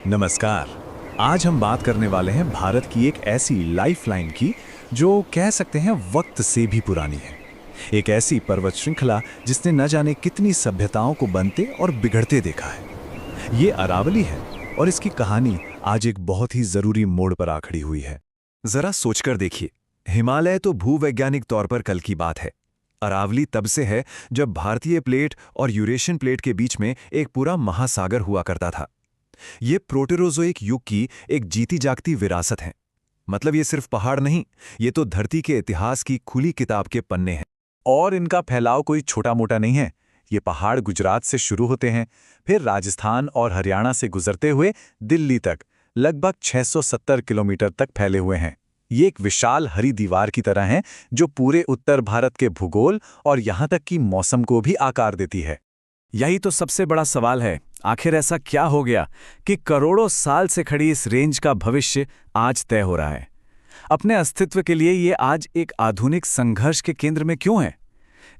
नमस्कार। आज हम बात करने वाले हैं भारत की एक ऐसी लाइफलाइन की जो कह सकते हैं वक्त से भी पुरानी है। एक ऐसी पर्वत श्रृंखला जिसने न जाने कितनी सभ्यताओं को बनते और बिगड़ते देखा है। ये अरावली है और इसकी कहानी आज एक बहुत ही जरूरी मोड़ पर आ खड़ी हुई है। जरा सोचकर देखिए, हिमालय तो भूवैज्ञानिक तौर पर कल की बात है। अरावली तब से है जब भारतीय प्लेट और यूरेशियन प्लेट के बीच में एक पूरा महासागर हुआ करता था। ये प्रोटेरोजोइक युग की एक जीती जागती विरासत है। मतलब ये सिर्फ पहाड़ नहीं, ये तो धरती के इतिहास की खुली किताब के पन्ने हैं। और इनका फैलाव कोई छोटा मोटा नहीं है। ये पहाड़ गुजरात से शुरू होते हैं, फिर राजस्थान और हरियाणा से गुजरते हुए दिल्ली तक लगभग 670 किलोमीटर तक फैले हुए हैं। ये एक विशाल हरी दीवार की तरह है जो पूरे उत्तर भारत के भूगोल और यहाँ तक कि मौसम को भी आकार देती है। यही तो सबसे बड़ा सवाल है, आखिर ऐसा क्या हो गया कि करोड़ों साल से खड़ी इस रेंज का भविष्य आज तय हो रहा है। अपने अस्तित्व के लिए ये आज एक आधुनिक संघर्ष के केंद्र में क्यों है?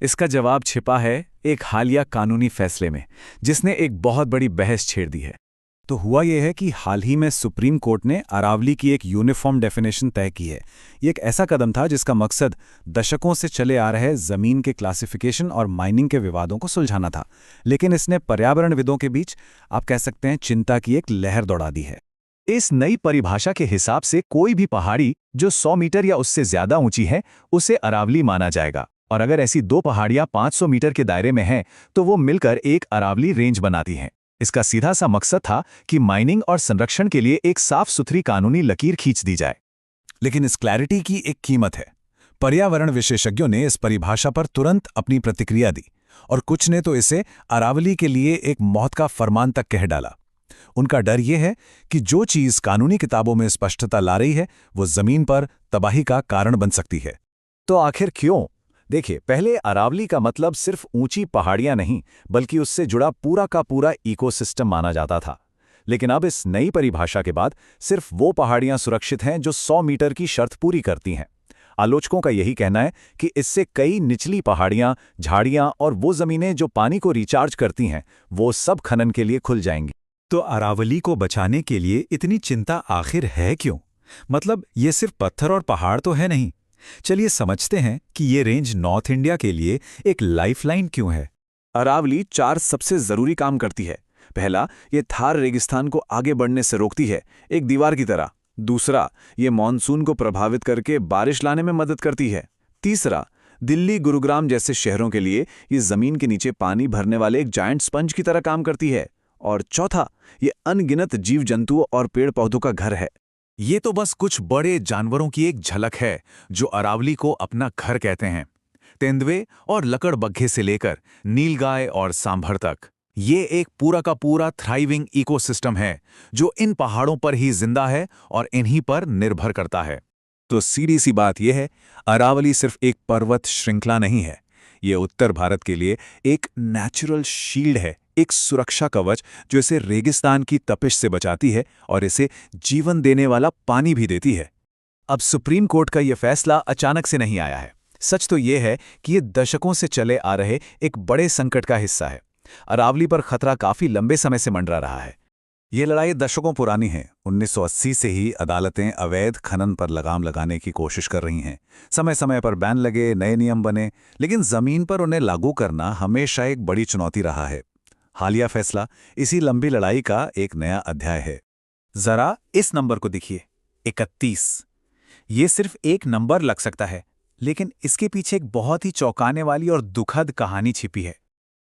इसका जवाब छिपा है एक हालिया कानूनी फैसले में, जिसने एक बहुत बड़ी बहस छेड़ दी है। तो हुआ यह है कि हाल ही में सुप्रीम कोर्ट ने अरावली की एक यूनिफॉर्म डेफिनेशन तय की है। ये एक ऐसा कदम था जिसका मकसद दशकों से चले आ रहे जमीन के क्लासिफिकेशन और माइनिंग के विवादों को सुलझाना था, लेकिन इसने पर्यावरणविदों के बीच आप कह सकते हैं चिंता की एक लहर दौड़ा दी है। इस नई परिभाषा के हिसाब से कोई भी पहाड़ी जो 100 मीटर या उससे ज्यादा ऊंची है उसे अरावली माना जाएगा, और अगर ऐसी दो पहाड़ियां 500 मीटर के दायरे में हैं तो वो मिलकर एक अरावली रेंज बनाती हैं। इसका सीधा सा मकसद था कि माइनिंग और संरक्षण के लिए एक साफ सुथरी कानूनी लकीर खींच दी जाए। लेकिन इस क्लैरिटी की एक कीमत है। पर्यावरण विशेषज्ञों ने इस परिभाषा पर तुरंत अपनी प्रतिक्रिया दी, और कुछ ने तो इसे अरावली के लिए एक मौत का फरमान तक कह डाला। उनका डर यह है कि जो चीज कानूनी किताबों में स्पष्टता ला रही है वो जमीन पर तबाही का कारण बन सकती है। तो आखिर क्यों? देखिए, पहले अरावली का मतलब सिर्फ ऊंची पहाड़ियां नहीं बल्कि उससे जुड़ा पूरा का पूरा इकोसिस्टम माना जाता था। लेकिन अब इस नई परिभाषा के बाद सिर्फ वो पहाड़ियां सुरक्षित हैं जो 100 मीटर की शर्त पूरी करती हैं। आलोचकों का यही कहना है कि इससे कई निचली पहाड़ियां, झाड़ियां और वो जमीनें जो पानी को रिचार्ज करती हैं, वो सब खनन के लिए खुल जाएंगी। तो अरावली को बचाने के लिए इतनी चिंता आखिर है क्यों? मतलब ये सिर्फ पत्थर और पहाड़ तो है नहीं। चलिए समझते हैं कि ये रेंज नॉर्थ इंडिया के लिए एक लाइफलाइन क्यों है। अरावली 4 सबसे जरूरी काम करती है। पहला, ये थार रेगिस्तान को आगे बढ़ने से रोकती है, एक दीवार की तरह। दूसरा, ये मानसून को प्रभावित करके बारिश लाने में मदद करती है। तीसरा, दिल्ली गुरुग्राम जैसे शहरों के लिए ये जमीन के नीचे पानी भरने वाले एक जायंट स्पंज की तरह काम करती है। और चौथा, ये अनगिनत जीव जंतुओं और पेड़ पौधों का घर है। ये तो बस कुछ बड़े जानवरों की एक झलक है जो अरावली को अपना घर कहते हैं। तेंदुए और लकड़बग्घे से लेकर नीलगाय और सांभर तक, ये एक पूरा का पूरा थ्राइविंग इकोसिस्टम है जो इन पहाड़ों पर ही जिंदा है और इन्हीं पर निर्भर करता है। तो सीधी सी बात यह है, अरावली सिर्फ एक पर्वत श्रृंखला नहीं है। ये उत्तर भारत के लिए एक नेचुरल शील्ड है, एक सुरक्षा कवच जो इसे रेगिस्तान की तपिश से बचाती है और इसे जीवन देने वाला पानी भी देती है। अब सुप्रीम कोर्ट का यह फैसला अचानक से नहीं आया है। सच तो यह है कि ये दशकों से चले आ रहे एक बड़े संकट का हिस्सा है। अरावली पर खतरा काफी लंबे समय से मंडरा रहा है। ये लड़ाई दशकों पुरानी है। 1980 से ही अदालतें अवैध खनन पर लगाम लगाने की कोशिश कर रही हैं। समय समय पर बैन लगे, नए नियम बने, लेकिन जमीन पर उन्हें लागू करना हमेशा एक बड़ी चुनौती रहा है। हालिया फैसला इसी लंबी लड़ाई का एक नया अध्याय है। जरा इस नंबर को देखिए, 31। ये सिर्फ एक नंबर लग सकता है, लेकिन इसके पीछे एक बहुत ही चौंकाने वाली और दुखद कहानी छिपी है।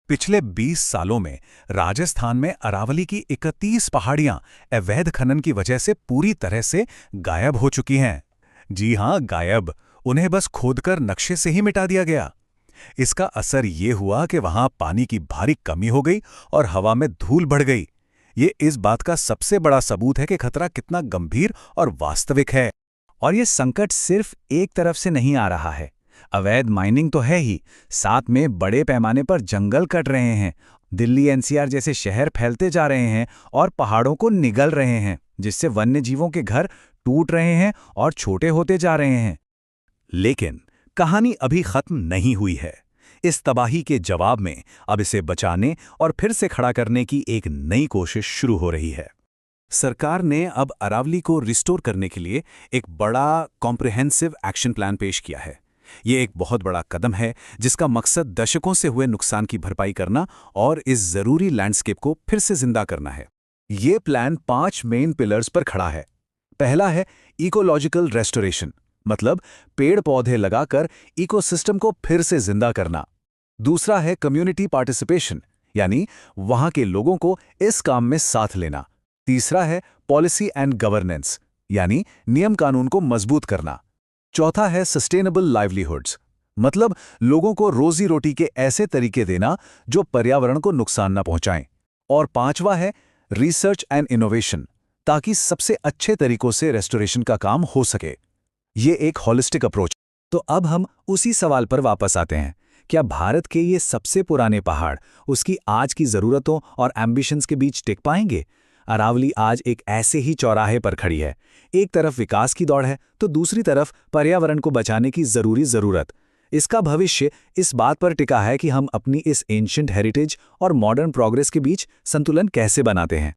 पिछले 20 सालों में राजस्थान में अरावली की 31 पहाड़ियां अवैध खनन की वजह से पूरी तरह से गायब हो चुकी हैं। जी हां, गायब। उन्हें बस खोदकर नक्शे से ही मिटा दिया गया। इसका असर ये हुआ कि वहां पानी की भारी कमी हो गई और हवा में धूल बढ़ गई। ये इस बात का सबसे बड़ा सबूत है कि खतरा कितना गंभीर और वास्तविक है। और ये संकट सिर्फ एक तरफ से नहीं आ रहा है। अवैध माइनिंग तो है ही, साथ में बड़े पैमाने पर जंगल कट रहे हैं। दिल्ली एनसीआर जैसे शहर फैलते जा रहे हैं और पहाड़ों को निगल रहे हैं, जिससे वन्य जीवों के घर टूट रहे हैं और छोटे होते जा रहे हैं। लेकिन कहानी अभी खत्म नहीं हुई है। इस तबाही के जवाब में अब इसे बचाने और फिर से खड़ा करने की एक नई कोशिश शुरू हो रही है। सरकार ने अब अरावली को रिस्टोर करने के लिए एक बड़ा कॉम्प्रिहेंसिव एक्शन प्लान पेश किया है। ये एक बहुत बड़ा कदम है जिसका मकसद दशकों से हुए नुकसान की भरपाई करना और इस जरूरी लैंडस्केप को फिर से जिंदा करना है। ये प्लान 5 मेन पिलर्स पर खड़ा है। पहला है इकोलॉजिकल रेस्टोरेशन, मतलब पेड़ पौधे लगाकर इकोसिस्टम को फिर से जिंदा करना। दूसरा है कम्युनिटी पार्टिसिपेशन, यानी वहां के लोगों को इस काम में साथ लेना। तीसरा है पॉलिसी एंड गवर्नेंस, यानी नियम कानून को मजबूत करना। चौथा है सस्टेनेबल लाइवलीहुड्स, मतलब लोगों को रोजी रोटी के ऐसे तरीके देना जो पर्यावरण को नुकसान न पहुंचाएं। और पांचवा है रिसर्च एंड इनोवेशन, ताकि सबसे अच्छे तरीकों से रेस्टोरेशन का काम हो सके। ये एक हॉलिस्टिक अप्रोच। तो अब हम उसी सवाल पर वापस आते हैं, क्या भारत के ये सबसे पुराने पहाड़ उसकी आज की जरूरतों और एम्बिशंस के बीच टिक पाएंगे? अरावली आज एक ऐसे ही चौराहे पर खड़ी है। एक तरफ विकास की दौड़ है तो दूसरी तरफ पर्यावरण को बचाने की जरूरत। इसका भविष्य इस बात पर टिका है कि हम अपनी इस एंशिएंट हेरिटेज और मॉडर्न प्रोग्रेस के बीच संतुलन कैसे बनाते हैं।